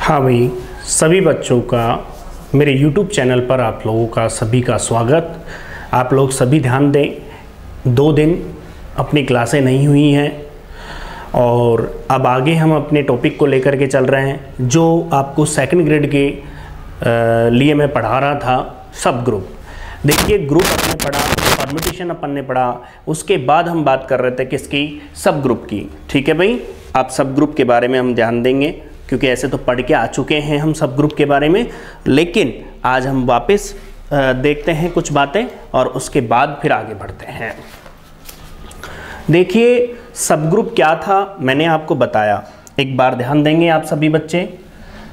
हाँ भाई, सभी बच्चों का मेरे YouTube चैनल पर आप लोगों का सभी का स्वागत। आप लोग सभी ध्यान दें, 2 दिन अपनी क्लासें नहीं हुई हैं और अब आगे हम अपने टॉपिक को लेकर के चल रहे हैं जो आपको सेकंड ग्रेड के लिए मैं पढ़ा रहा था, सब ग्रुप। देखिए, ग्रुप अपने पढ़ा, परम्यूटेशन अपन ने पढ़ा, उसके बाद हम बात कर रहे थे किसकी, सब ग्रुप की। ठीक है भाई, आप सब ग्रुप के बारे में हम ध्यान देंगे क्योंकि ऐसे तो पढ़ के आ चुके हैं हम सब ग्रुप के बारे में, लेकिन आज हम वापस देखते हैं कुछ बातें और उसके बाद फिर आगे बढ़ते हैं। देखिए, सब ग्रुप क्या था मैंने आपको बताया, एक बार ध्यान देंगे आप सभी बच्चे।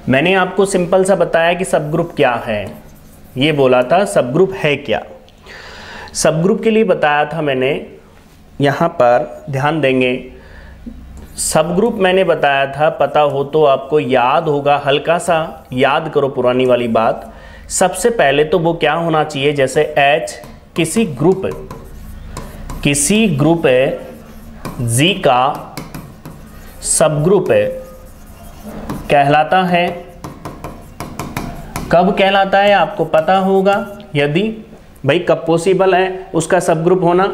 मैंने आपको सिंपल सा बताया कि सब ग्रुप क्या है, ये बोला था सब ग्रुप है क्या। सब ग्रुप के लिए बताया था मैंने, यहाँ पर ध्यान देंगे, सब ग्रुप मैंने बताया था, पता हो तो आपको याद होगा, हल्का सा याद करो पुरानी वाली बात। सबसे पहले तो वो क्या होना चाहिए, जैसे H किसी ग्रुप है, G का सब ग्रुप है, कहलाता है। कब कहलाता है आपको पता होगा, यदि भाई कब पॉसिबल है उसका सब ग्रुप होना,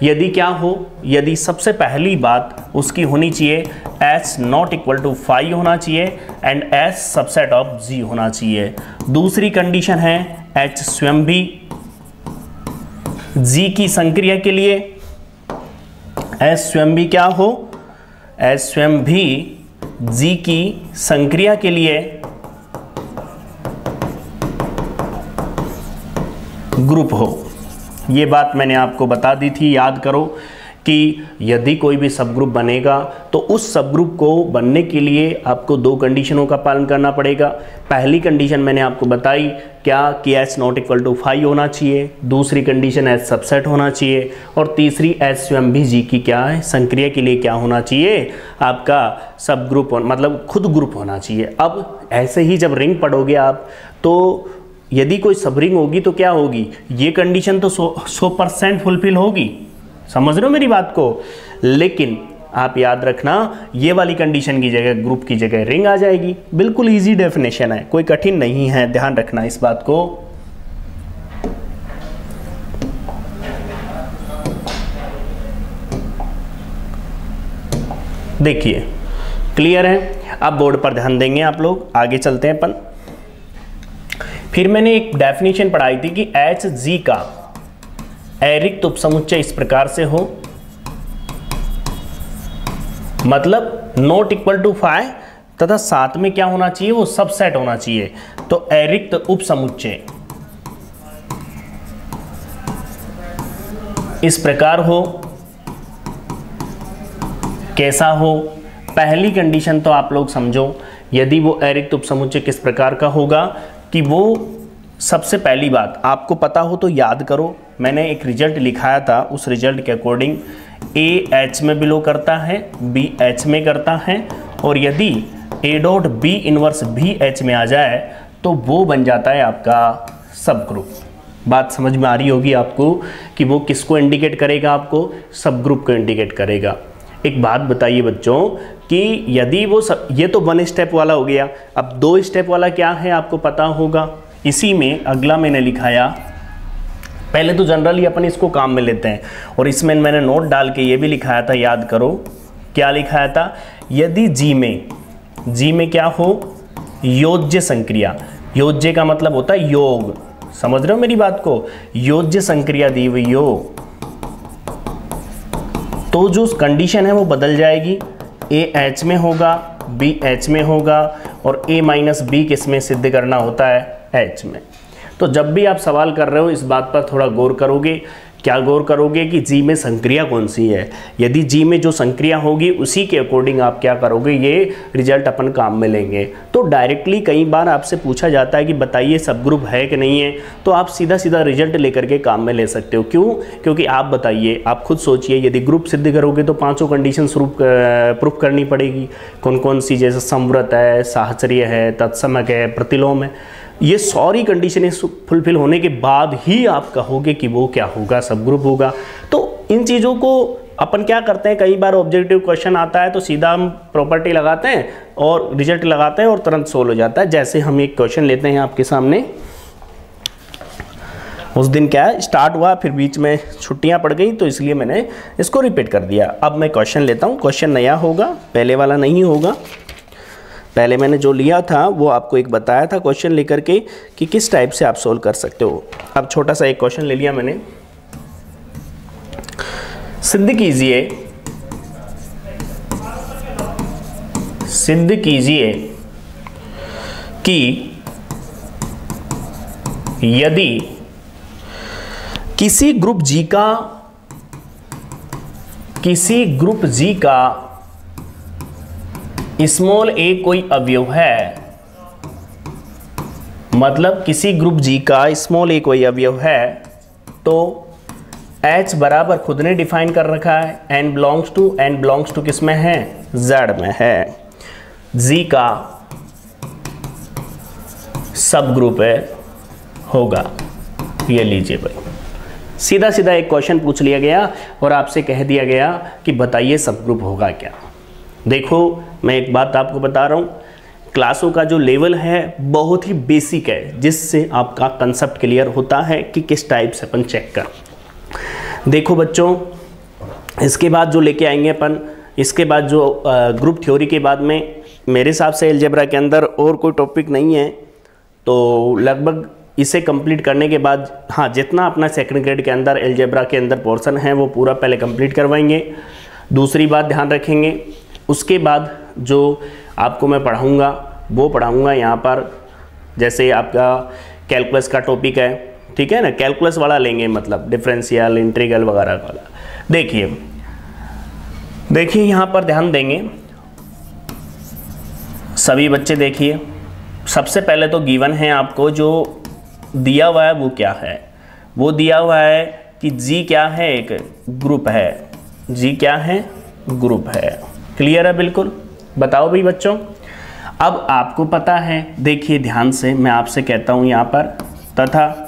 यदि क्या हो, यदि सबसे पहली बात उसकी होनी चाहिए H नॉट इक्वल टू 5 होना चाहिए and H subset of G होना चाहिए। दूसरी कंडीशन है H स्वयं भी G की संक्रिया के लिए, H स्वयं भी क्या हो, H स्वयं भी G की संक्रिया के लिए ग्रुप हो। ये बात मैंने आपको बता दी थी, याद करो कि यदि कोई भी सब ग्रुप बनेगा तो उस सब ग्रुप को बनने के लिए आपको 2 कंडीशनों का पालन करना पड़ेगा। पहली कंडीशन मैंने आपको बताई क्या कि H नॉट इक्वल टू 5 होना चाहिए, दूसरी कंडीशन H सबसेट होना चाहिए और तीसरी H स्वयं भी G की क्या है, संक्रिया के लिए क्या होना चाहिए, आपका सब ग्रुप मतलब खुद ग्रुप होना चाहिए। अब ऐसे ही जब रिंग पढ़ोगे आप तो यदि कोई सब रिंग होगी तो क्या होगी, ये कंडीशन तो 100% फुलफिल होगी, समझ रहे हो मेरी बात को। लेकिन आप याद रखना, ये वाली कंडीशन की जगह ग्रुप की जगह रिंग आ जाएगी। बिल्कुल इजी डेफिनेशन है, कोई कठिन नहीं है, ध्यान रखना इस बात को। देखिए, क्लियर है। अब बोर्ड पर ध्यान देंगे आप लोग, आगे चलते हैं अपन। फिर मैंने एक डेफिनेशन पढ़ाई थी कि Hg का अरिक्त उपसमुच्चय इस प्रकार से हो, मतलब नॉट इक्वल टू 5 तथा साथ में क्या होना चाहिए, वो सबसेट होना चाहिए। तो अरिक्त उपसमुच्चय इस प्रकार हो, कैसा हो। पहली कंडीशन तो आप लोग समझो, यदि वो अरिक्त उपसमुच्चय किस प्रकार का होगा कि वो सबसे पहली बात आपको पता हो तो याद करो, मैंने एक रिजल्ट लिखाया था, उस रिजल्ट के अकॉर्डिंग A H में बिलो करता है, B H में करता है, और यदि A dot B inverse B H में आ जाए तो वो बन जाता है आपका सब ग्रुप। बात समझ में आ रही होगी आपको कि वो किसको इंडिकेट करेगा, आपको सब ग्रुप को इंडिकेट करेगा। एक बात बताइए बच्चों कि यदि वो ये तो 1 स्टेप वाला हो गया, अब 2 स्टेप वाला क्या है आपको पता होगा। इसी में अगला मैंने लिखाया, पहले तो जनरली अपन इसको काम में लेते हैं और इसमें मैंने नोट डाल के ये भी लिखाया था, याद करो क्या लिखाया था, यदि जी में क्या हो, योज्य संक्रिया, योज्य का मतलब होता है योग, समझ रहे हो मेरी बात को, योज्य संक्रिया दी हुई हो तो जो कंडीशन है वो बदल जाएगी, A H में होगा, B H में होगा और A माइनस B किस में सिद्ध करना होता है, H में। तो जब भी आप सवाल कर रहे हो इस बात पर थोड़ा गौर करोगे, क्या गौर करोगे कि G में संक्रिया कौन सी है। यदि G में जो संक्रिया होगी उसी के अकॉर्डिंग आप क्या करोगे, ये रिजल्ट अपन काम में लेंगे। तो डायरेक्टली कई बार आपसे पूछा जाता है कि बताइए सब ग्रुप है कि नहीं है, तो आप सीधा सीधा रिजल्ट लेकर के काम में ले सकते हो। क्यों, क्योंकि आप बताइए, आप खुद सोचिए, यदि ग्रुप सिद्ध करोगे तो 5 कंडीशन प्रूफ करनी पड़ेगी। कौन कौन सी, जैसे समव्रत है, साहचर्य है, तत्समक है, प्रतिलोम है, ये सारी कंडीशनें फुलफिल होने के बाद ही आप कहोगे कि वो क्या होगा, सब ग्रुप होगा। तो इन चीज़ों को अपन क्या करते हैं, कई बार ऑब्जेक्टिव क्वेश्चन आता है तो सीधा हम प्रॉपर्टी लगाते हैं और रिजल्ट लगाते हैं और तुरंत सोल्व हो जाता है। जैसे हम एक क्वेश्चन लेते हैं आपके सामने, उस दिन क्या है स्टार्ट हुआ, फिर बीच में छुट्टियां पड़ गई तो इसलिए मैंने इसको रिपीट कर दिया। अब मैं क्वेश्चन लेता हूँ, क्वेश्चन नया होगा, पहले वाला नहीं होगा। पहले मैंने जो लिया था वो आपको एक बताया था क्वेश्चन लेकर के कि किस टाइप से आप सोल्व कर सकते हो। अब छोटा सा एक क्वेश्चन ले लिया मैंने। सिद्ध कीजिए कि यदि किसी ग्रुप G का स्मॉल a कोई अवयव है, मतलब किसी ग्रुप G का स्मॉल a कोई अवयव है, तो H बराबर खुद ने डिफाइन कर रखा है n बिलोंग्स टू किस में है, Z में है, G का सब ग्रुप है होगा। ये लीजिए भाई, सीधा सीधा एक क्वेश्चन पूछ लिया गया और आपसे कह दिया गया कि बताइए सब ग्रुप होगा क्या। देखो मैं एक बात आपको बता रहा हूँ, क्लासों का जो लेवल है बहुत ही बेसिक है, जिससे आपका कंसेप्ट क्लियर होता है कि किस टाइप से अपन चेक कर। देखो बच्चों, इसके बाद जो लेके आएंगे अपन, इसके बाद जो ग्रुप थ्योरी के बाद में मेरे हिसाब से अलजेब्रा के अंदर और कोई टॉपिक नहीं है, तो लगभग इसे कंप्लीट करने के बाद हाँ जितना अपना सेकंड ग्रेड के अंदर अलजेब्रा के अंदर पोर्शन है वो पूरा पहले कंप्लीट करवाएंगे। दूसरी बात ध्यान रखेंगे, उसके बाद जो आपको मैं पढ़ाऊँगा वो पढ़ाऊँगा यहाँ पर, जैसे आपका कैलकुलस का टॉपिक है, ठीक है ना, कैलकुलस वाला लेंगे, मतलब डिफरेंशियल इंटीग्रल वगैरह वाला। देखिए यहाँ पर ध्यान देंगे सभी बच्चे। देखिए सबसे पहले तो गिवन है आपको, जो दिया हुआ है वो क्या है, वो दिया हुआ है कि G क्या है, एक ग्रुप है, G क्या है, ग्रुप है। क्लियर है बिल्कुल, बताओ भाई बच्चों। अब आपको पता है, देखिए ध्यान से मैं आपसे कहता हूँ यहाँ पर, तथा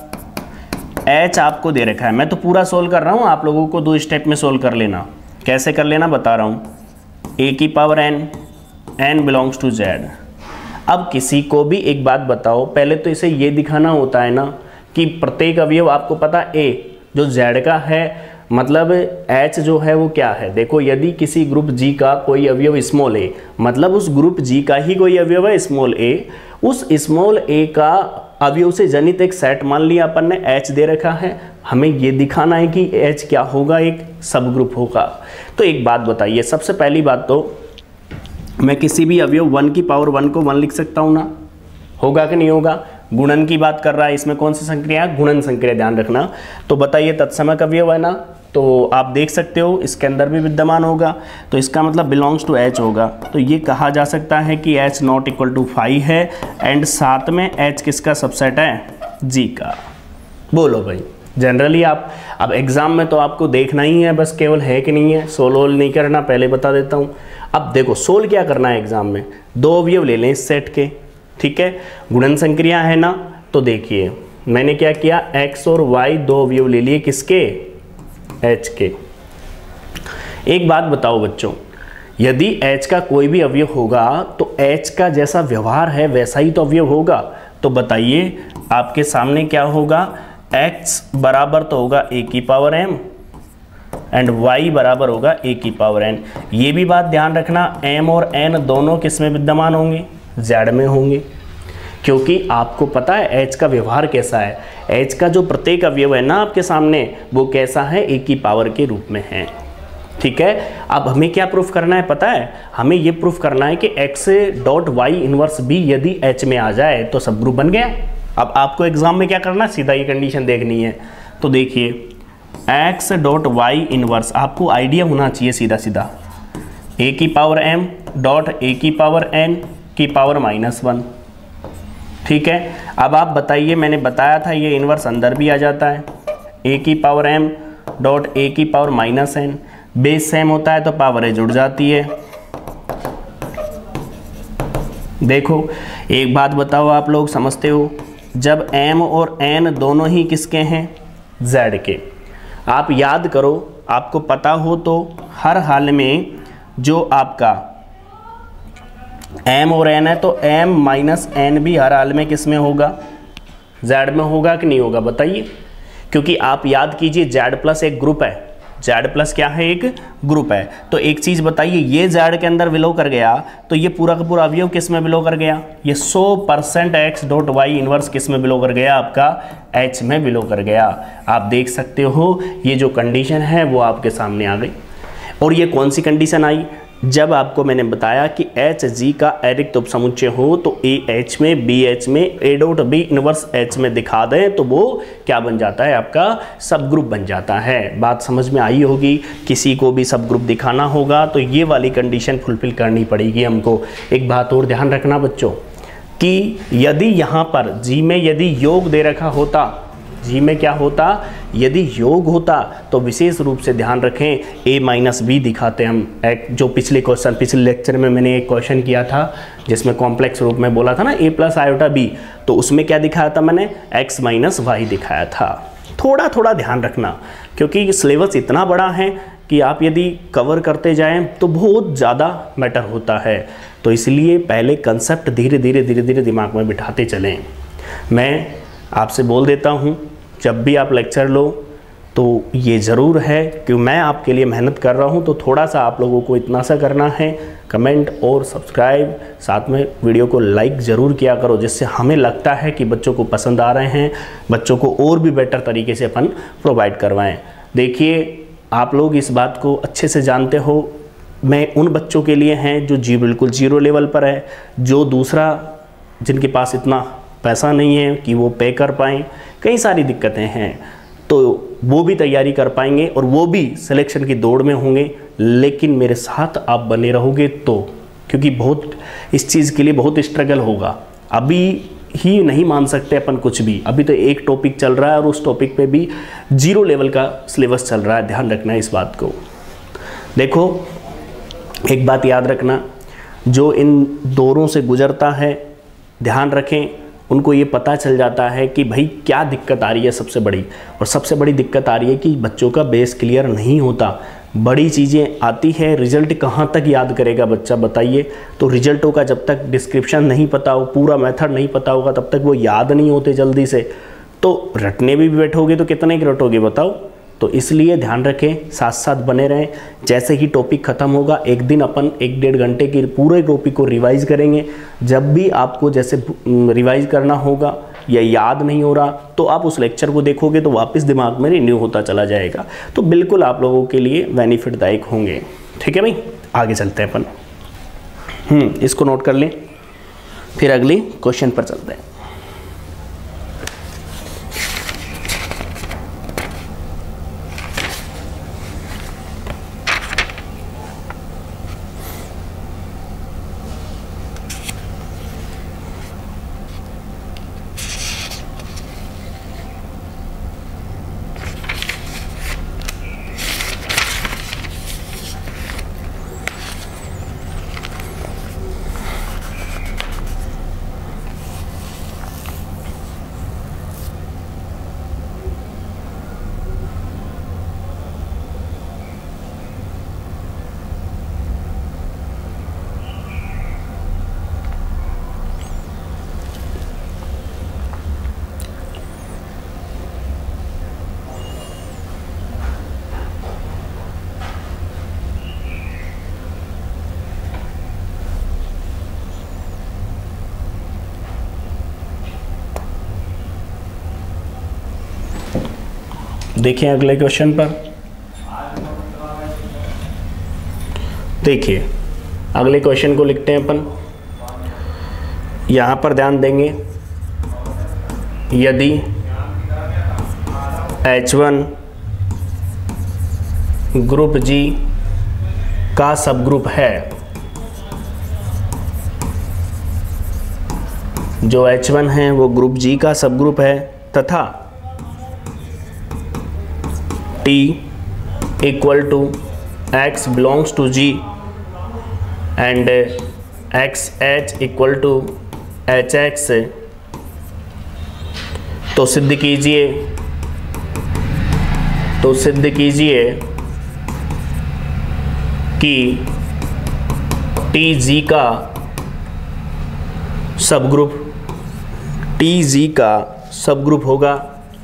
H आपको दे रखा है। मैं तो पूरा सोल्व कर रहा हूँ, आप लोगों को 2 स्टेप में सोल्व कर लेना। कैसे कर लेना बता रहा हूँ, a की power n belongs to Z। अब किसी को भी एक बात बताओ, पहले तो इसे ये दिखाना होता है ना कि प्रत्येक अवयव आपको पता A जो Z का है, मतलब H जो है वो क्या है। देखो यदि किसी ग्रुप G का कोई अवयव स्मॉल a, मतलब उस ग्रुप G का ही कोई अवयव है स्मॉल a, उस स्मॉल a का अवयव से जनित एक सेट मान लिया अपन ने, H दे रखा है, हमें ये दिखाना है कि H क्या होगा, एक सब ग्रुप होगा। तो एक बात बताइए, सबसे पहली बात तो मैं किसी भी अवयव 1 की पावर 1 को 1 लिख सकता हूँ ना, होगा कि नहीं होगा। गुणन की बात कर रहा है, इसमें कौन सी संक्रिया है, गुणन संक्रिया, ध्यान रखना। तो बताइए तत्समक अवयव है ना, तो आप देख सकते हो इसके अंदर भी विद्यमान होगा, तो इसका मतलब बिलोंग्स टू H होगा। तो ये कहा जा सकता है कि H नॉट इक्वल टू 5 है, एंड साथ में H किसका सबसेट है, G का। बोलो भाई, जनरली आप अब एग्जाम में तो आपको देखना ही है बस, केवल है कि नहीं है, सोल्व नहीं करना, पहले बता देता हूँ। अब देखो सोल्व क्या करना है एग्जाम में, 2 अवयव ले लें इस सेट के, ठीक है, गुणन संक्रिया है ना। तो देखिए मैंने क्या किया, x और y 2 अवयव ले लिए, किसके, H के। एक बात बताओ बच्चों, यदि H का कोई भी अवयव होगा तो H का जैसा व्यवहार है वैसा ही तो अवयव होगा। तो बताइए आपके सामने क्या होगा, x बराबर तो होगा a की पावर m एंड y बराबर होगा a की पावर n। ये भी बात ध्यान रखना, m और n दोनों किस में विद्यमान होंगे, z में होंगे, क्योंकि आपको पता है h का व्यवहार कैसा है। h का जो प्रत्येक अवयव है ना आपके सामने, वो कैसा है, a की पावर के रूप में है, ठीक है। अब हमें क्या प्रूफ करना है पता है, हमें ये प्रूफ करना है कि x dot y inverse b यदि h में आ जाए तो सब ग्रुप बन गया। अब आपको एग्जाम में क्या करना है, सीधा ये कंडीशन देखनी है। तो देखिए x डॉट वाई इनवर्स, आपको आइडिया होना चाहिए सीधा सीधा, a की पावर m डॉट a की पावर n की पावर -1, ठीक है। अब आप बताइए, मैंने बताया था ये इनवर्स अंदर भी आ जाता है, a की पावर m डॉट a की पावर -n, बेस सेम होता है तो पावर जुड़ जाती है। देखो एक बात बताओ, आप लोग समझते हो, जब m और n दोनों ही किसके हैं, z के। आप याद करो, आपको पता हो तो हर हाल में जो आपका m और n है तो m माइनस n भी हर हाल में किस में होगा, z में होगा कि नहीं होगा बताइए। क्योंकि आप याद कीजिए z प्लस एक ग्रुप है, z प्लस क्या है, एक ग्रुप है। तो एक चीज़ बताइए, ये z के अंदर विलो कर गया तो ये पूरा का पूरा अवयव किस में विलो कर गया, ये 100% x डॉट वाई इनवर्स किस में विलो कर गया, आपका h में विलो कर गया। आप देख सकते हो ये जो कंडीशन है वो आपके सामने आ गई। और ये कौन सी कंडीशन आई, जब आपको मैंने बताया कि एच जी का एरिक्त उपसमुच्चय हो तो ए एच में बी एच में A dot B inverse H में दिखा दें तो वो क्या बन जाता है, आपका सब ग्रुप बन जाता है। बात समझ में आई होगी। किसी को भी सब ग्रुप दिखाना होगा तो ये वाली कंडीशन फुलफिल करनी पड़ेगी हमको। एक बात और ध्यान रखना बच्चों कि यदि यहाँ पर जी में यदि योग दे रखा होता, जी में क्या होता, यदि योग होता तो विशेष रूप से ध्यान रखें a माइनस बी दिखाते हम। जो पिछले लेक्चर में मैंने एक क्वेश्चन किया था जिसमें कॉम्प्लेक्स रूप में बोला था ना a प्लस आयोटा b, तो उसमें क्या दिखाया था मैंने, x माइनस वाई दिखाया था। थोड़ा थोड़ा ध्यान रखना क्योंकि सिलेबस इतना बड़ा है कि आप यदि कवर करते जाएं तो बहुत ज़्यादा मैटर होता है। तो इसलिए पहले कंसेप्ट धीरे धीरे दिमाग में बिठाते चलें। मैं आपसे बोल देता हूँ जब भी आप लेक्चर लो तो ये ज़रूर है कि मैं आपके लिए मेहनत कर रहा हूँ, तो थोड़ा सा आप लोगों को इतना सा करना है, कमेंट और सब्सक्राइब, साथ में वीडियो को लाइक ज़रूर किया करो, जिससे हमें लगता है कि बच्चों को पसंद आ रहे हैं, बच्चों को और भी बेटर तरीके से अपन प्रोवाइड करवाएं। देखिए आप लोग इस बात को अच्छे से जानते हो, मैं उन बच्चों के लिए हैं जो बिल्कुल जीरो लेवल पर है, जो दूसरा जिनके पास इतना पैसा नहीं है कि वो पे कर पाएँ, कई सारी दिक्कतें हैं, तो वो भी तैयारी कर पाएंगे और वो भी सिलेक्शन की दौड़ में होंगे। लेकिन मेरे साथ आप बने रहोगे तो, क्योंकि बहुत इस चीज़ के लिए बहुत स्ट्रगल होगा। अभी ही नहीं मान सकते अपन कुछ भी, अभी तो एक टॉपिक चल रहा है और उस टॉपिक पे भी जीरो लेवल का सिलेबस चल रहा है। ध्यान रखना है इस बात को। देखो एक बात याद रखना, जो इन दौरों से गुजरता है ध्यान रखें, उनको ये पता चल जाता है कि भाई क्या दिक्कत आ रही है सबसे बड़ी, और सबसे बड़ी दिक्कत आ रही है कि बच्चों का बेस क्लियर नहीं होता। बड़ी चीज़ें आती है, रिजल्ट कहाँ तक याद करेगा बच्चा बताइए। तो रिजल्टों का जब तक डिस्क्रिप्शन नहीं पता हो, पूरा मेथड नहीं पता होगा, तब तक वो याद नहीं होते जल्दी से। तो रटने भी बैठोगे तो कितने की रटोगे बताओ। तो इसलिए ध्यान रखें, साथ साथ बने रहें। जैसे ही टॉपिक ख़त्म होगा एक दिन अपन 1-1.5 घंटे की पूरे टॉपिक को रिवाइज़ करेंगे। जब भी आपको जैसे रिवाइज़ करना होगा या याद नहीं हो रहा तो आप उस लेक्चर को देखोगे तो वापस दिमाग में रिन्यू होता चला जाएगा। तो बिल्कुल आप लोगों के लिए बेनिफिटदायक होंगे। ठीक है भाई, आगे चलते हैं अपन। इसको नोट कर लें, फिर अगले क्वेश्चन पर चलते हैं। देखिए अगले क्वेश्चन पर, देखिए अगले क्वेश्चन को लिखते हैं अपन। यहाँ पर ध्यान देंगे, यदि H1 ग्रुप G का सब ग्रुप है, जो H1 है वो ग्रुप G का सब ग्रुप है, तथा T equal to X belongs to G and XH equal to HX, तो सिद्ध कीजिए कि TG का सब ग्रुप होगा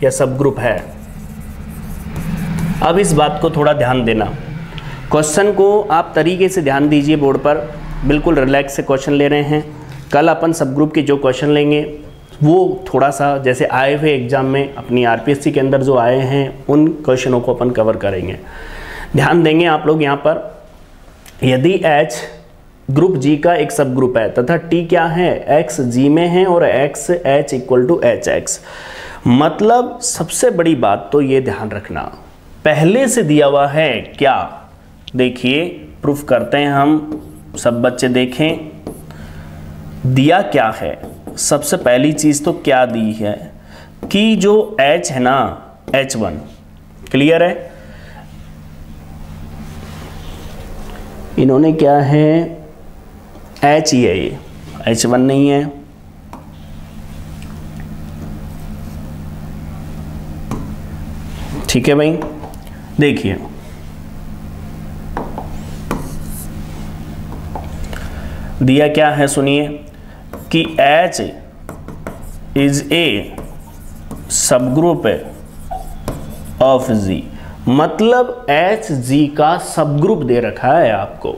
या सब ग्रुप है। अब इस बात को थोड़ा ध्यान देना, क्वेश्चन को आप तरीके से ध्यान दीजिए, बोर्ड पर बिल्कुल रिलैक्स से क्वेश्चन ले रहे हैं। कल अपन सब ग्रुप के जो क्वेश्चन लेंगे वो थोड़ा सा जैसे आए हुए एग्जाम में अपनी RPSC के अंदर जो आए हैं उन क्वेश्चनों को अपन कवर करेंगे। ध्यान देंगे आप लोग यहाँ पर, यदि H ग्रुप G का एक सब ग्रुप है तथा T क्या है, X G में है और X H equal to HX, मतलब सबसे बड़ी बात तो ये ध्यान रखना, पहले से दिया हुआ है क्या, देखिए प्रूफ करते हैं हम, सब बच्चे देखें दिया क्या है। सबसे पहली चीज तो क्या दी है कि जो H है ना, H1 क्लियर है, इन्होंने क्या है H ही है, ये H1 नहीं है। ठीक है भाई, देखिए दिया क्या है, सुनिए कि H इज ए सब ग्रुप ऑफ G, मतलब H G का सब ग्रुप दे रखा है आपको।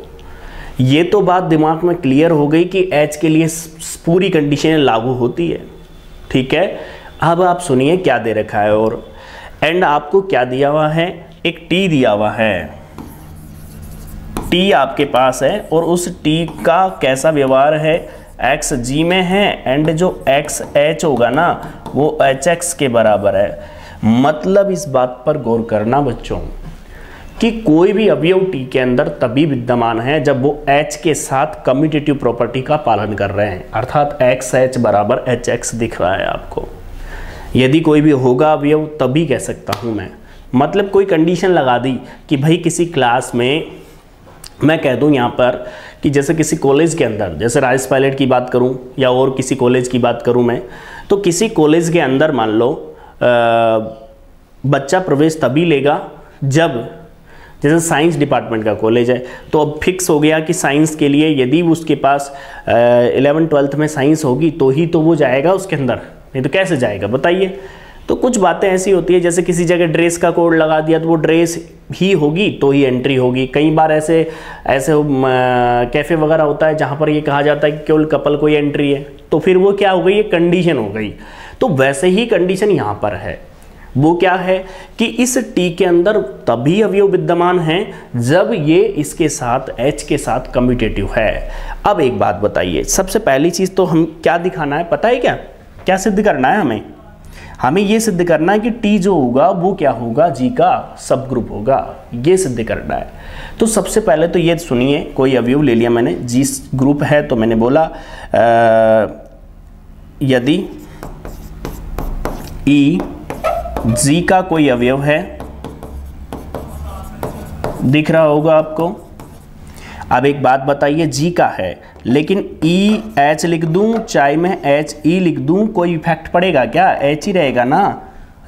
ये तो बात दिमाग में क्लियर हो गई कि H के लिए पूरी कंडीशन लागू होती है। ठीक है, अब आप सुनिए क्या दे रखा है, और एंड आपको क्या दिया हुआ है, एक T दिया हुआ है, T आपके पास है और उस T का कैसा व्यवहार है, X G में है एंड जो X H होगा ना वो HX के बराबर है। मतलब इस बात पर गौर करना बच्चों कि कोई भी अवयव T के अंदर तभी विद्यमान है जब वो H के साथ कम्यूटेटिव प्रॉपर्टी का पालन कर रहे हैं, अर्थात X H बराबर HX दिख रहा है आपको। यदि कोई भी होगा अवयव तभी कह सकता हूँ मैं, मतलब कोई कंडीशन लगा दी कि भाई किसी क्लास में, मैं कह दूं यहाँ पर कि जैसे किसी कॉलेज के अंदर, जैसे राइस पायलट की बात करूं या और किसी कॉलेज की बात करूं मैं, तो किसी कॉलेज के अंदर मान लो बच्चा प्रवेश तभी लेगा जब, जैसे साइंस डिपार्टमेंट का कॉलेज है तो अब फिक्स हो गया कि साइंस के लिए यदि उसके पास 11th-12th में साइंस होगी तो ही तो वो जाएगा उसके अंदर, नहीं तो कैसे जाएगा बताइए। तो कुछ बातें ऐसी होती है, जैसे किसी जगह ड्रेस का कोड लगा दिया तो वो ड्रेस ही होगी तो ही एंट्री होगी। कई बार ऐसे कैफ़े वगैरह होता है जहाँ पर ये कहा जाता है कि केवल कपल को ही एंट्री है, तो फिर वो क्या हो गई, ये कंडीशन हो गई। तो वैसे ही कंडीशन यहाँ पर है, वो क्या है कि इस T के अंदर तभी अवयव विद्यमान है जब ये इसके साथ H के साथ कम्यूटेटिव है। अब एक बात बताइए, सबसे पहली चीज़ तो हम क्या दिखाना है पता है, क्या सिद्ध करना है, हमें ये सिद्ध करना है कि T जो होगा वो क्या होगा, G का सब ग्रुप होगा, ये सिद्ध करना है। तो सबसे पहले तो ये सुनिए, कोई अवयव ले लिया मैंने, G ग्रुप है तो मैंने बोला यदि E G का कोई अवयव है, दिख रहा होगा आपको। अब एक बात बताइए, G का है लेकिन E H लिख दूं, चाहे मैं H E लिख दूं, कोई इफेक्ट पड़ेगा क्या, H ही रहेगा ना,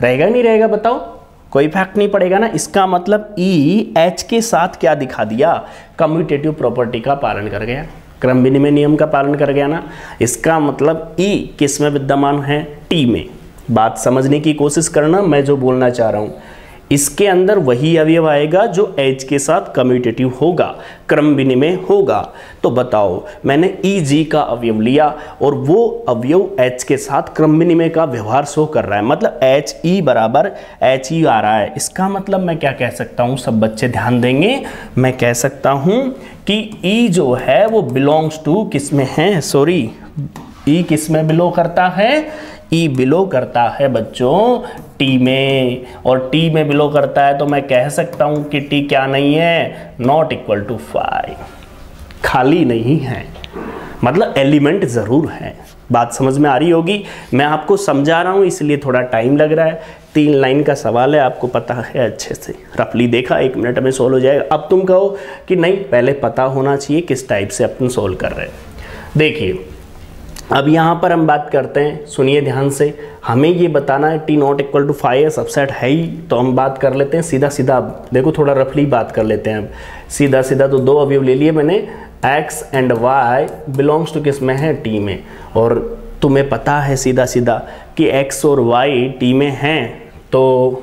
रहेगा नहीं रहेगा बताओ, कोई इफेक्ट नहीं पड़ेगा ना। इसका मतलब E H के साथ क्या दिखा दिया, कम्यूटेटिव प्रॉपर्टी का पालन कर गया, क्रम विनिमय नियम का पालन कर गया ना। इसका मतलब E किस में विद्यमान है, T में। बात समझने की कोशिश करना, मैं जो बोलना चाह रहा हूँ इसके अंदर वही अवयव आएगा जो H के साथ कम्यूटेटिव होगा, क्रम विनिमय होगा। तो बताओ, मैंने EG का अवयव लिया और वो अवयव H के साथ क्रम विनिमय का व्यवहार शो कर रहा है, मतलब HE बराबर HE आ रहा है। इसका मतलब मैं क्या कह सकता हूँ, सब बच्चे ध्यान देंगे, मैं कह सकता हूँ कि E जो है वो बिलोंग्स टू किस में है, E किस में बिलोंग करता है, E बिलो करता है बच्चों T में, और T में बिलो करता है तो मैं कह सकता हूं कि T क्या नहीं है, नॉट इक्वल टू 5, खाली नहीं है, मतलब एलिमेंट जरूर है। बात समझ में आ रही होगी, मैं आपको समझा रहा हूं इसलिए थोड़ा टाइम लग रहा है। 3 लाइन का सवाल है, आपको पता है अच्छे से, रफली देखा 1 मिनट में सोल्व हो जाएगा। अब तुम कहो कि नहीं, पहले पता होना चाहिए किस टाइप से अपन सोल्व कर रहे हैं। देखिए अब यहाँ पर हम बात करते हैं, सुनिए ध्यान से, हमें ये बताना है T not equal to 5 subset है ही, तो हम बात कर लेते हैं सीधा सीधा। देखो थोड़ा रफली बात कर लेते हैं अब सीधा सीधा। तो दो अवयव ले लिए मैंने, x and y belongs to किस में है, टी में। और तुम्हें पता है सीधा सीधा कि x और y टी में हैं, तो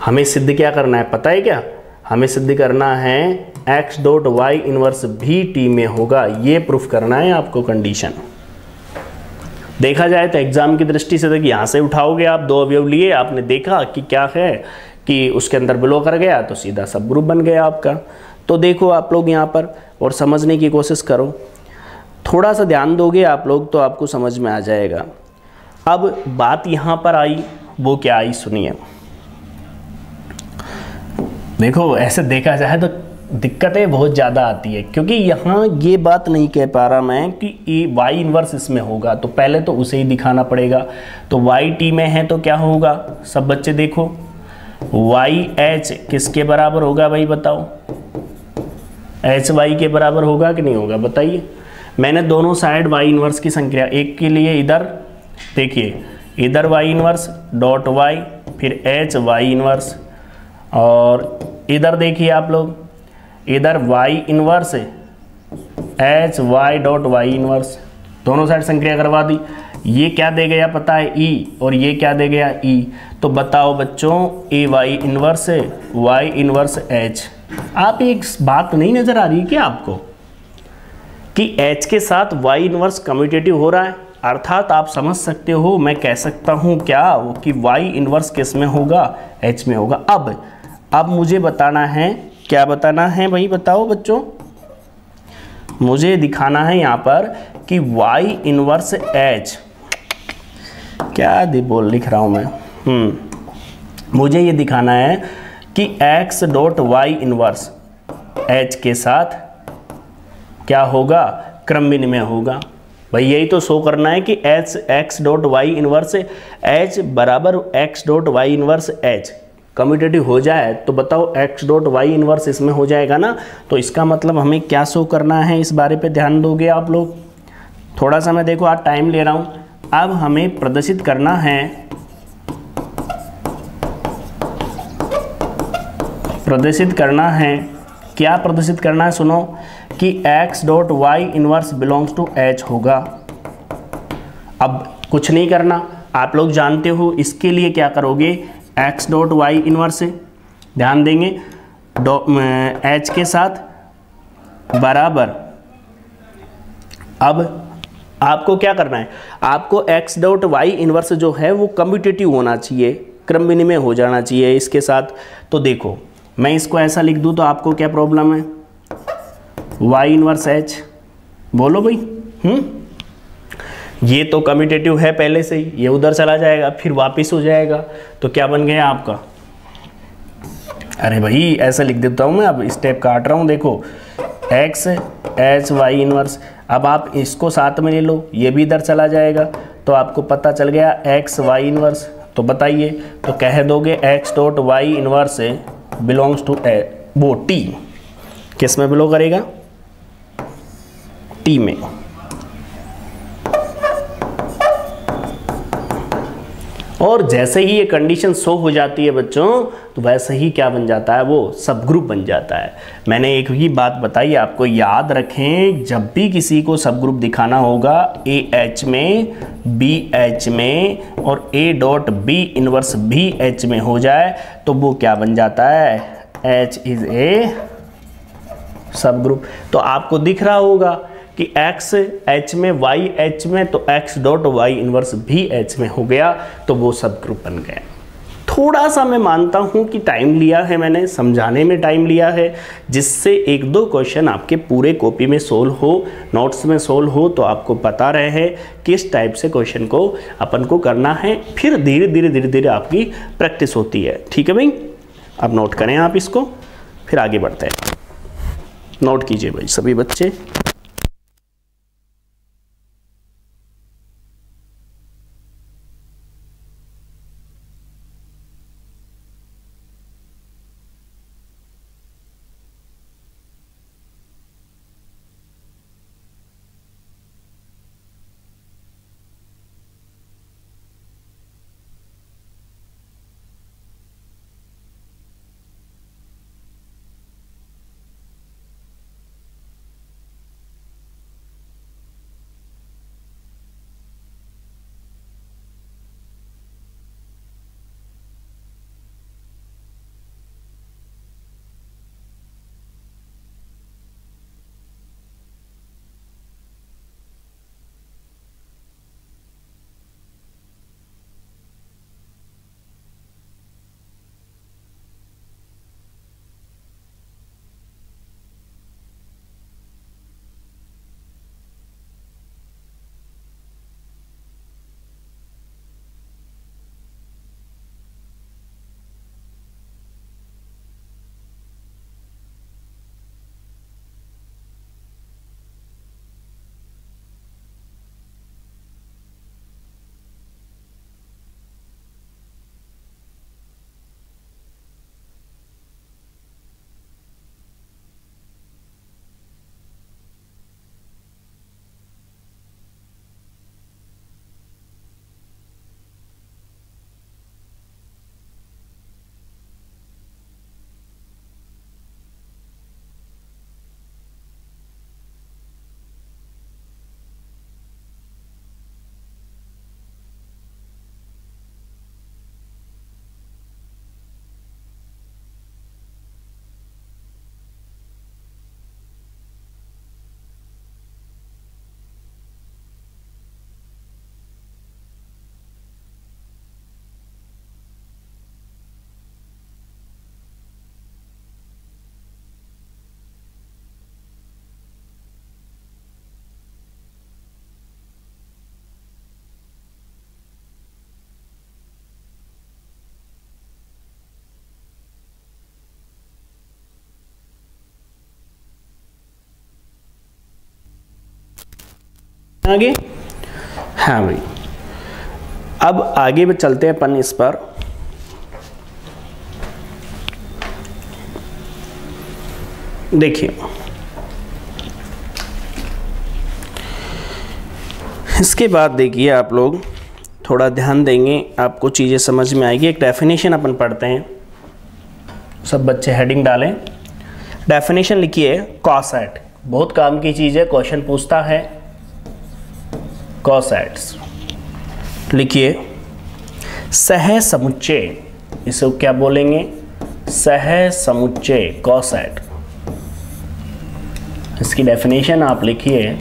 हमें सिद्ध क्या करना है पता है क्या? हमें सिद्ध करना है x डॉट वाई इनवर्स भी टी में होगा, ये प्रूफ करना है आपको कंडीशन। देखा जाए तो एग्जाम की दृष्टि से देखिए, यहाँ से उठाओगे आप, दो अवयव लिए, आपने देखा कि क्या है कि उसके अंदर बिलो कर गया, तो सीधा सब ग्रुप बन गया आपका। तो देखो आप लोग यहाँ पर और समझने की कोशिश करो, थोड़ा सा ध्यान दोगे आप लोग तो आपको समझ में आ जाएगा। अब बात यहाँ पर आई, वो क्या आई सुनिए। देखो ऐसे देखा जाए तो दिक्कतें बहुत ज़्यादा आती है, क्योंकि यहाँ ये बात नहीं कह पा रहा मैं कि ये वाई इन्वर्स इसमें होगा, तो पहले तो उसे ही दिखाना पड़ेगा। तो वाई टी में है तो क्या होगा, सब बच्चे देखो, वाई एच किसके बराबर होगा भाई बताओ, एच वाई के बराबर होगा कि नहीं होगा बताइए। मैंने दोनों साइड वाई इन्वर्स की संख्या, एक के लिए इधर देखिए, इधर वाई इन्वर्स डॉट वाई, फिर एच वाई इन्वर्स, और इधर देखिए आप लोग, इधर y inverse h y dot y inverse, दोनों साइड संक्रिया करवा दी। ये क्या दे गया पता है, e, और ये क्या दे गया e। तो बताओ बच्चों, A Y inverse Y inverse H. आप एक बात नहीं नजर आ रही क्या आपको कि h के साथ y इनवर्स कम्यूटेटिव हो रहा है, अर्थात आप समझ सकते हो, मैं कह सकता हूँ क्या वो कि y इनवर्स किस में होगा, h में होगा। अब मुझे बताना है, क्या बताना है भाई बताओ बच्चों, मुझे दिखाना है यहाँ पर कि y इनवर्स h, क्या बोल लिख रहा हूँ मैं, मुझे ये दिखाना है कि x dot y inverse h के साथ क्या होगा, क्रम विनिमय होगा। भाई यही तो शो करना है कि x dot y inverse h बराबर x dot y inverse h commutative हो जाए, तो बताओ x डॉट वाई इनवर्स इसमें हो जाएगा ना। तो इसका मतलब हमें क्या शो करना है, इस बारे पे ध्यान दोगे आप लोग। थोड़ा सा मैं देखो आज टाइम ले रहा हूँ। अब हमें प्रदर्शित करना है, क्या प्रदर्शित करना है सुनो, कि x dot y inverse belongs to h होगा। अब कुछ नहीं करना, आप लोग जानते हो, इसके लिए क्या करोगे, x डॉट वाई इनवर्स ध्यान देंगे h के साथ बराबर। अब आपको क्या करना है, आपको x डॉट वाई इनवर्स जो है वो कम्यूटेटिव होना चाहिए, क्रम विनिमय हो जाना चाहिए इसके साथ। तो देखो मैं इसको ऐसा लिख दूं तो आपको क्या प्रॉब्लम है, y इनवर्स h, बोलो भाई। ये तो कम्यूटेटिव है पहले से ही, ये उधर चला जाएगा फिर वापस हो जाएगा, तो क्या बन गया आपका, अरे भाई ऐसा लिख देता हूँ मैं, अब स्टेप काट रहा हूँ। देखो x एच वाई इनवर्स, अब आप इसको साथ में ले लो, ये भी इधर चला जाएगा, तो आपको पता चल गया x वाई इनवर्स। तो बताइए, तो कह दोगे x dot y inverse belongs to वो t, किस में बिलोंग करेगा, t में। और जैसे ही ये कंडीशन शो हो जाती है बच्चों, तो वैसे ही क्या बन जाता है, वो सब ग्रुप बन जाता है। मैंने एक ही बात बताई आपको, याद रखें, जब भी किसी को सब ग्रुप दिखाना होगा ए एच में, बी एच में, और ए डॉट बी इनवर्स भी एच में हो जाए, तो वो क्या बन जाता है, एच इज ए सब ग्रुप। तो आपको दिख रहा होगा कि x h में, y h में, तो x डॉट वाई इनवर्स भी h में हो गया, तो वो सब ग्रुप बन गया। थोड़ा सा मैं मानता हूं कि टाइम लिया है, मैंने समझाने में टाइम लिया है, जिससे एक दो क्वेश्चन आपके पूरे कॉपी में सोल्व हो, नोट्स में सोल्व हो, तो आपको पता रहे किस टाइप से क्वेश्चन को अपन को करना है। फिर धीरे धीरे आपकी प्रैक्टिस होती है। ठीक है भाई, अब नोट करें आप इसको, फिर आगे बढ़ते हैं। नोट कीजिए भाई सभी बच्चे। आगे। हाँ भाई, अब आगे भी चलते हैं अपन इस पर। देखिए इसके बाद देखिए आप लोग थोड़ा ध्यान देंगे, आपको चीज़ें समझ में आएगी। एक डेफिनेशन अपन पढ़ते हैं, सब बच्चे हेडिंग डालें। डेफिनेशन लिखिए कॉसेट, बहुत काम की चीज़ है, क्वेश्चन पूछता है। कॉसेट्स लिखिए सहसमुच्चय, इसे क्या बोलेंगे? सहसमुच्चय, कॉसेट। इसकी डेफिनेशन आप लिखिए,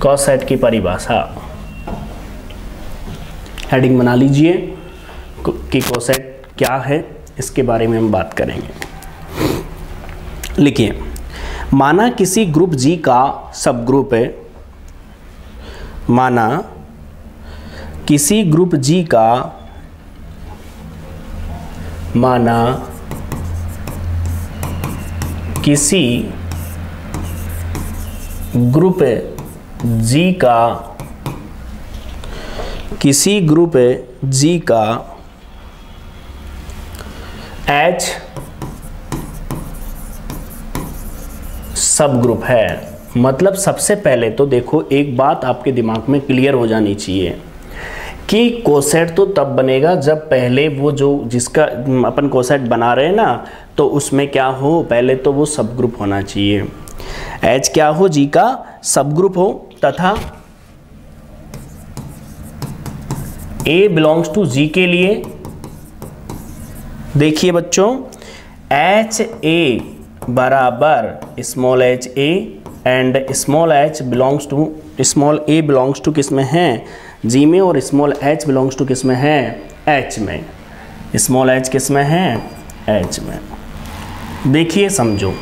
कॉसेट की परिभाषा। हेडिंग बना लीजिए कि कॉसेट क्या है, इसके बारे में हम बात करेंगे। लिखिए, माना किसी ग्रुप G का सब ग्रुप है, माना किसी ग्रुप G का, माना किसी ग्रुप G का, किसी ग्रुप G का H सब ग्रुप है। मतलब सबसे पहले तो देखो, एक बात आपके दिमाग में क्लियर हो जानी चाहिए कि कोसेट तो तब बनेगा जब पहले वो जो जिसका अपन कोसेट बना रहे हैं ना, तो उसमें क्या हो, पहले तो वो सब ग्रुप होना चाहिए। H क्या हो? G का सब ग्रुप हो, तथा A बिलोंग्स टू G के लिए देखिए बच्चों, HA बराबर small HA and small h belongs to, small a belongs to किस में है? G में, और स्मॉल h बिलोंग्स टू किस में है? H में। स्मॉल h किस में है? H में। देखिए समझो,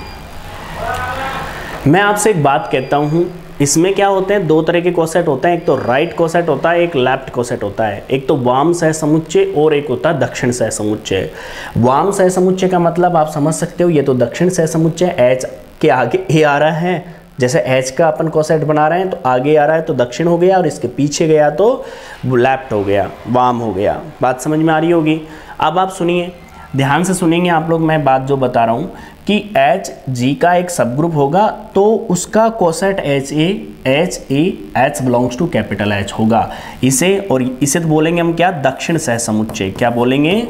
मैं आपसे एक बात कहता हूँ, इसमें क्या होते हैं, दो तरह के कोसेट होते हैं, एक तो राइट कोसेट होता है, एक लेफ्ट कोसेट होता है। एक तो वाम सहसमुच्चय और एक होता है दक्षिण सहसमुच्चय। वाम सहसमुच्चय का मतलब आप समझ सकते हो, ये तो दक्षिण सहसमुच्चय, H के आगे A आ रहा है। जैसे H का अपन कोसेट बना रहे हैं तो आगे आ रहा है तो दक्षिण हो गया, और इसके पीछे गया तो लेफ्ट हो गया, वाम हो गया। बात समझ में आ रही होगी। अब आप सुनिए, ध्यान से सुनेंगे आप लोग, मैं बात जो बता रहा हूँ कि H G का एक सब ग्रुप होगा तो उसका coset H belongs to capital H होगा। इसे, और इसे तो बोलेंगे हम क्या? दक्षिण सहसमुच्चय। क्या बोलेंगे?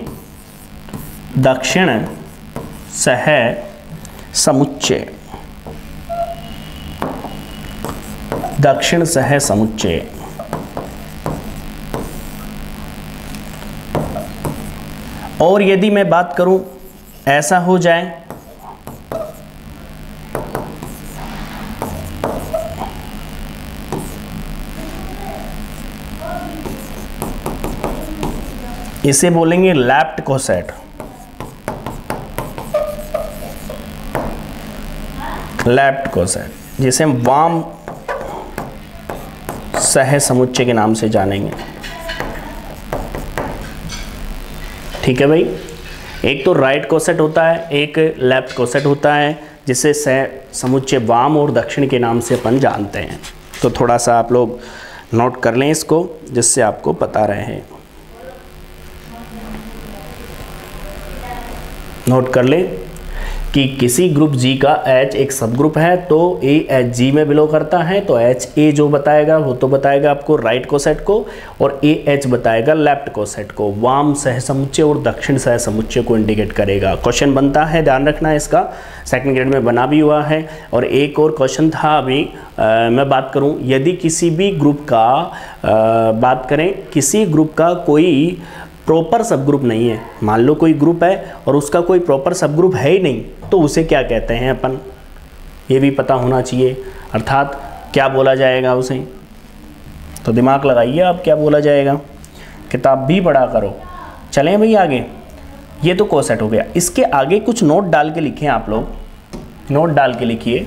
दक्षिण सहसमुच्चय, दक्षिण सहसमुच्चय। और यदि मैं बात करूं, ऐसा हो जाए, इसे बोलेंगे लेफ्ट कोसेट। लेफ्ट कोसेट जिसे हम वाम सहसमुच्चय के नाम से जानेंगे। ठीक है भाई, एक तो राइट कोसेट होता है, एक लेफ्ट कोसेट होता है, जिसे सहसमुच्चय वाम और दक्षिण के नाम से अपन जानते हैं। तो थोड़ा सा आप लोग नोट कर लें इसको, जिससे आपको पता रहे। नोट कर लें कि किसी ग्रुप G का H एक सब ग्रुप है तो A H G में बिलोंग करता है, तो H A जो बताएगा वो तो बताएगा आपको राइट कोसेट को, और A H बताएगा लेफ्ट कोसेट को। वाम सहसमुच्चय और दक्षिण सहसमुच्चय को इंडिकेट करेगा। क्वेश्चन बनता है, ध्यान रखना है इसका, सेकंड ग्रेड में बना भी हुआ है। और एक और क्वेश्चन था अभी, मैं बात करूं, यदि किसी भी ग्रुप का बात करें, किसी ग्रुप का कोई प्रॉपर सब ग्रुप नहीं है, मान लो कोई ग्रुप है और उसका कोई प्रॉपर सब ग्रुप है ही नहीं, तो उसे क्या कहते हैं अपन, ये भी पता होना चाहिए। अर्थात क्या बोला जाएगा उसे, तो दिमाग लगाइए आप, क्या बोला जाएगा, किताब भी पढ़ा करो। चलें भाई आगे, ये तो कोसेट हो गया। इसके आगे कुछ नोट डाल के लिखें आप लोग, नोट डाल के लिखिए।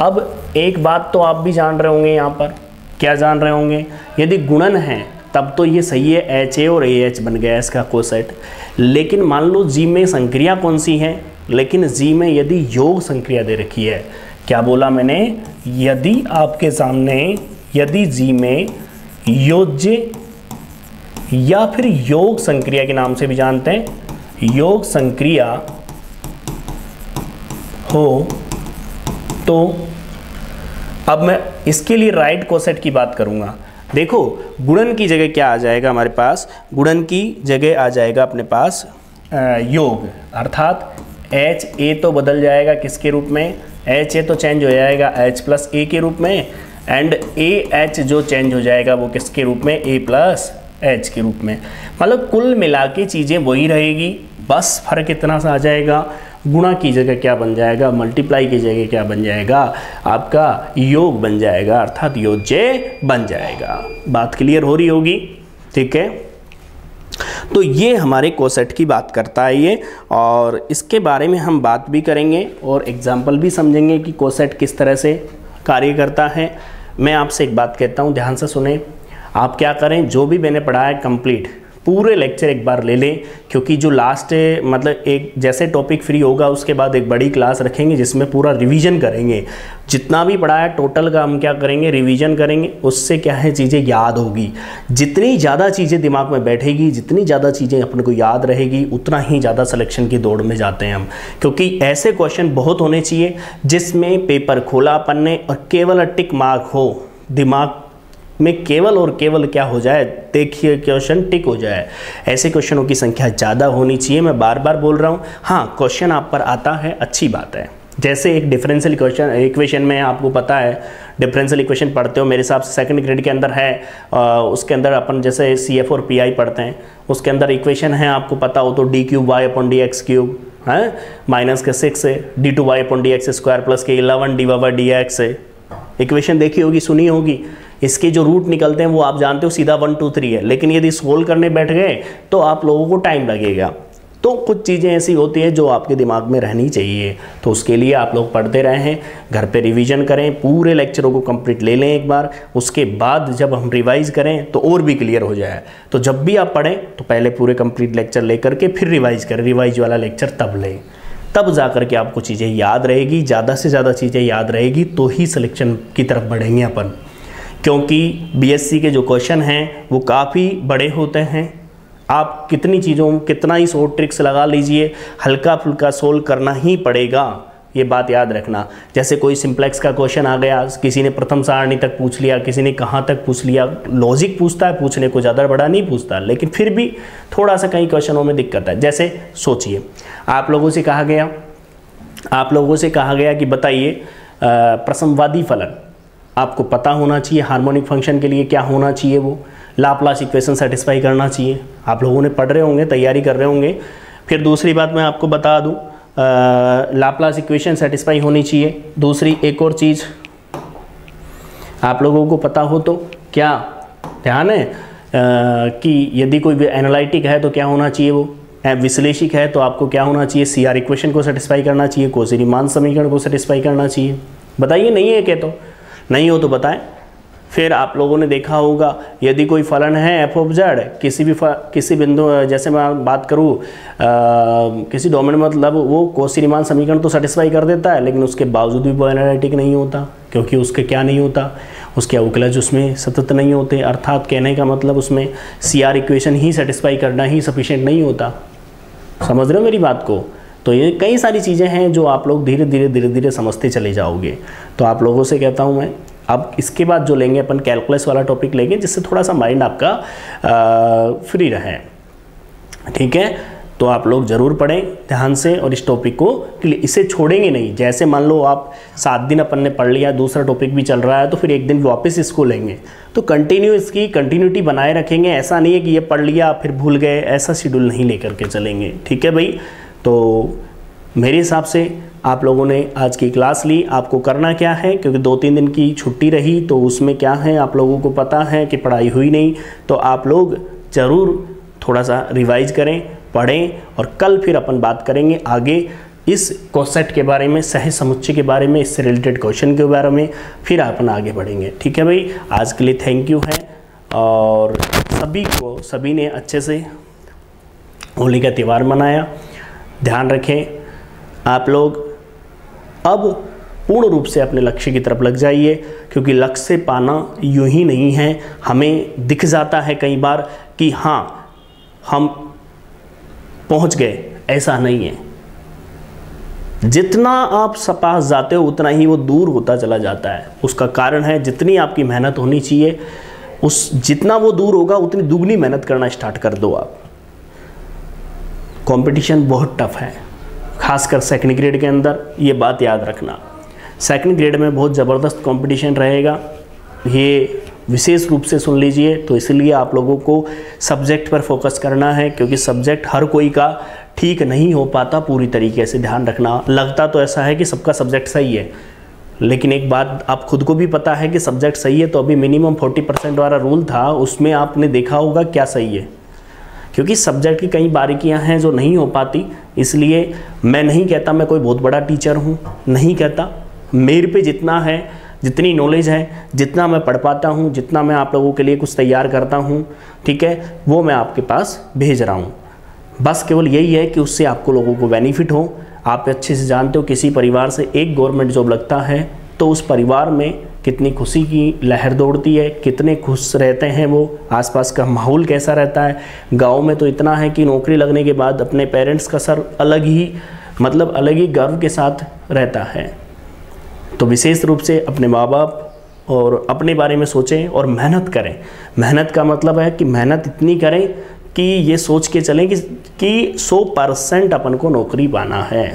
अब एक बात तो आप भी जान रहे होंगे यहाँ पर, क्या जान रहे होंगे, यदि गुणन है तब तो ये सही है, HA और AH बन गया इसका कोसेट। लेकिन मान लो G में संक्रिया कौन सी है, लेकिन G में यदि योग संक्रिया दे रखी है, क्या बोला मैंने? यदि आपके सामने, यदि जी में योज्य या फिर योग संक्रिया के नाम से भी जानते हैं, योग संक्रिया हो तो अब मैं इसके लिए राइट कोसेट की बात करूंगा। देखो गुणन की जगह क्या आ जाएगा हमारे पास? गुणन की जगह आ जाएगा अपने पास योग, अर्थात एच ए तो बदल जाएगा किसके रूप में? एच ए तो चेंज हो जाएगा एच प्लस ए के रूप में, एंड ए एच जो चेंज हो जाएगा वो किसके रूप में? ए प्लस एच के रूप में। मतलब कुल मिला के चीज़ें वही रहेगी, बस फर्क इतना सा आ जाएगा, गुणा की जगह क्या बन जाएगा? मल्टीप्लाई की जगह क्या बन जाएगा? आपका योग बन जाएगा, अर्थात योज्य बन जाएगा। बात क्लियर हो रही होगी? ठीक है, तो ये हमारे कोसेट की बात करता है ये, और इसके बारे में हम बात भी करेंगे और एग्जाम्पल भी समझेंगे कि कोसेट किस तरह से कार्य करता है। मैं आपसे एक बात कहता हूँ, ध्यान से सुने। आप क्या करें, जो भी मैंने पढ़ा है कंप्लीट पूरे लेक्चर एक बार ले लें, क्योंकि जो लास्ट मतलब एक जैसे टॉपिक फ्री होगा उसके बाद एक बड़ी क्लास रखेंगे जिसमें पूरा रिवीजन करेंगे। जितना भी पढ़ा है टोटल का हम क्या करेंगे? रिवीजन करेंगे। उससे क्या है, चीज़ें याद होगी। जितनी ज़्यादा चीज़ें दिमाग में बैठेगी, जितनी ज़्यादा चीज़ें अपने को याद रहेगी, उतना ही ज़्यादा सिलेक्शन की दौड़ में जाते हैं हम, क्योंकि ऐसे क्वेश्चन बहुत होने चाहिए जिसमें पेपर खोला अपन ने और केवल टिक मार्क हो, दिमाग में केवल और केवल क्या हो जाए, देखिए क्वेश्चन टिक हो जाए। ऐसे क्वेश्चनों की संख्या ज़्यादा होनी चाहिए, मैं बार बार बोल रहा हूँ। हाँ, क्वेश्चन आप पर आता है, अच्छी बात है। जैसे एक डिफरेंशियल इक्वेशन में आपको पता है, डिफरेंशियल इक्वेशन पढ़ते हो, मेरे हिसाब से सेकंड ग्रेड के अंदर है, उसके अंदर अपन जैसे CF और PI पढ़ते हैं, उसके अंदर इक्वेशन है, आपको पता हो तो d3y/dx³ है, माइनस के 6 है, d2y/dx² प्लस के 11 dy/dx है। इक्वेशन देखी होगी, सुनी होगी। इसके जो रूट निकलते हैं वो आप जानते हो, सीधा 1 2 3 है, लेकिन यदि सोल्व करने बैठ गए तो आप लोगों को टाइम लगेगा। तो कुछ चीज़ें ऐसी होती हैं जो आपके दिमाग में रहनी चाहिए, तो उसके लिए आप लोग पढ़ते रहें, घर पे रिवीजन करें, पूरे लेक्चरों को कंप्लीट ले लें एक बार, उसके बाद जब हम रिवाइज करें तो और भी क्लियर हो जाए। तो जब भी आप पढ़ें तो पहले पूरे कंप्लीट लेक्चर ले करके फिर रिवाइज करें, रिवाइज वाला लेक्चर तब लें, तब जा कर के आपको चीज़ें याद रहेगी। ज़्यादा से ज़्यादा चीज़ें याद रहेगी तो ही सिलेक्शन की तरफ बढ़ेंगे अपन, क्योंकि BSc के जो क्वेश्चन हैं वो काफ़ी बड़े होते हैं। आप कितनी चीज़ों, कितना ही शॉर्ट ट्रिक्स लगा लीजिए, हल्का फुल्का सोल्व करना ही पड़ेगा, ये बात याद रखना। जैसे कोई सिंप्लेक्स का क्वेश्चन आ गया, किसी ने प्रथम सारणी तक पूछ लिया, किसी ने कहाँ तक पूछ लिया, लॉजिक पूछता है पूछने को, ज़्यादा बड़ा नहीं पूछता, लेकिन फिर भी थोड़ा सा कई क्वेश्चनों में दिक्कत है। जैसे सोचिए, आप लोगों से कहा गया कि बताइए प्रसमवादी फलन, आपको पता होना चाहिए हार्मोनिक फंक्शन के लिए क्या होना चाहिए, वो लाप्लास इक्वेशन सेटिस्फाई करना चाहिए। आप लोगों ने पढ़ रहे होंगे, तैयारी कर रहे होंगे। फिर दूसरी बात मैं आपको बता दूं, लाप्लास इक्वेशन सेटिस्फाई होनी चाहिए। दूसरी एक और चीज़ आप लोगों को पता हो तो क्या ध्यान है कि यदि कोई एनालिटिक है तो क्या होना चाहिए, वो विश्लेषिक है तो आपको क्या होना चाहिए, CR इक्वेशन को सेटिस्फाई करना चाहिए, कोशी-रीमान समीकरण को सेटिस्फाई करना चाहिए। बताइए, नहीं है क्या? तो नहीं हो तो बताएं। फिर आप लोगों ने देखा होगा, यदि कोई फलन है f(z) किसी बिंदु, जैसे मैं बात करूँ किसी डोमेन, मतलब वो कोशी-रीमान समीकरण तो सेटिस्फाई कर देता है, लेकिन उसके बावजूद भी वो एनालिटिक नहीं होता, क्योंकि उसके क्या नहीं होता, उसके अवकलज उसमें सतत नहीं होते। अर्थात कहने का मतलब उसमें CR इक्वेशन ही सेटिस्फाई करना ही सफिशिएंट नहीं होता। समझ रहे हो मेरी बात को? तो ये कई सारी चीज़ें हैं जो आप लोग धीरे धीरे समझते चले जाओगे। तो आप लोगों से कहता हूँ मैं, अब इसके बाद जो लेंगे अपन कैलकुलस वाला टॉपिक लेंगे, जिससे थोड़ा सा माइंड आपका फ्री रहे। ठीक है, तो आप लोग ज़रूर पढ़ें ध्यान से और इस टॉपिक को इसे छोड़ेंगे नहीं। जैसे मान लो आप 7 दिन अपन ने पढ़ लिया, दूसरा टॉपिक भी चल रहा है, तो फिर एक दिन वापस इसको लेंगे, तो कंटिन्यू इसकी कंटिन्यूटी बनाए रखेंगे। ऐसा नहीं है कि ये पढ़ लिया फिर भूल गए, ऐसा शेड्यूल नहीं लेकर के चलेंगे। ठीक है भाई, तो मेरे हिसाब से आप लोगों ने आज की क्लास ली। आपको करना क्या है, क्योंकि 2-3 दिन की छुट्टी रही, तो उसमें क्या है आप लोगों को पता है कि पढ़ाई हुई नहीं, तो आप लोग ज़रूर थोड़ा सा रिवाइज करें, पढ़ें, और कल फिर अपन बात करेंगे आगे इस कोसेट के बारे में, सहज समुच्चय के बारे में, इससे रिलेटेड क्वेश्चन के बारे में, फिर अपन आगे बढ़ेंगे। ठीक है भाई, आज के लिए थैंक यू है, और सभी ने अच्छे से होली का त्यौहार मनाया। ध्यान रखें आप लोग, अब पूर्ण रूप से अपने लक्ष्य की तरफ लग जाइए, क्योंकि लक्ष्य पाना यूं ही नहीं है। हमें दिख जाता है कई बार कि हाँ हम पहुंच गए, ऐसा नहीं है। जितना आप पास जाते हो उतना ही वो दूर होता चला जाता है। उसका कारण है जितनी आपकी मेहनत होनी चाहिए, उस जितना वो दूर होगा उतनी दुगनी मेहनत करना स्टार्ट कर दो आप। कंपटीशन बहुत टफ है, खासकर सेकंड ग्रेड के अंदर, ये बात याद रखना। सेकंड ग्रेड में बहुत ज़बरदस्त कंपटीशन रहेगा, ये विशेष रूप से सुन लीजिए। तो इसलिए आप लोगों को सब्जेक्ट पर फोकस करना है, क्योंकि सब्जेक्ट हर कोई का ठीक नहीं हो पाता पूरी तरीके से। ध्यान रखना, लगता तो ऐसा है कि सबका सब्जेक्ट सही है, लेकिन एक बात आप खुद को भी पता है कि सब्जेक्ट सही है, तो अभी मिनिमम 40% वाला रूल था, उसमें आपने देखा होगा क्या सही है, क्योंकि सब्जेक्ट की कई बारीकियां हैं जो नहीं हो पाती। इसलिए मैं नहीं कहता मैं कोई बहुत बड़ा टीचर हूं, नहीं कहता। मेरे पे जितना है, जितनी नॉलेज है, जितना मैं पढ़ पाता हूं, जितना मैं आप लोगों के लिए कुछ तैयार करता हूं, ठीक है, वो मैं आपके पास भेज रहा हूं। बस केवल यही है कि उससे आपको लोगों को बेनिफिट हो। आप अच्छे से जानते हो किसी परिवार से एक गवर्नमेंट जॉब लगता है तो उस परिवार में कितनी खुशी की लहर दौड़ती है, कितने खुश रहते हैं वो, आसपास का माहौल कैसा रहता है। गांव में तो इतना है कि नौकरी लगने के बाद अपने पेरेंट्स का सर अलग ही गर्व के साथ रहता है। तो विशेष रूप से अपने माँ बाप और अपने बारे में सोचें और मेहनत करें। मेहनत का मतलब है कि मेहनत इतनी करें कि ये सोच के चलें कि 100% अपन को नौकरी पाना है,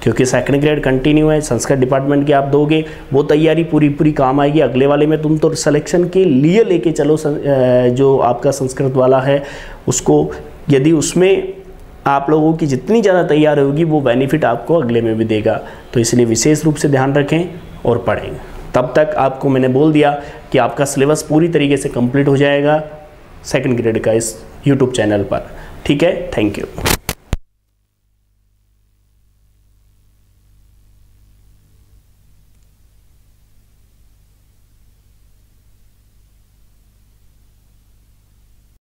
क्योंकि सेकंड ग्रेड कंटिन्यू है। संस्कृत डिपार्टमेंट की आप दोगे, वो तैयारी पूरी काम आएगी। अगले वाले में तुम तो सिलेक्शन के लिए लेके चलो, जो आपका संस्कृत वाला है उसको, यदि उसमें आप लोगों की जितनी ज़्यादा तैयारी होगी वो बेनिफिट आपको अगले में भी देगा। तो इसलिए विशेष रूप से ध्यान रखें और पढ़ें। तब तक आपको मैंने बोल दिया कि आपका सिलेबस पूरी तरीके से कंप्लीट हो जाएगा सेकंड ग्रेड का इस यूट्यूब चैनल पर। ठीक है, थैंक यू।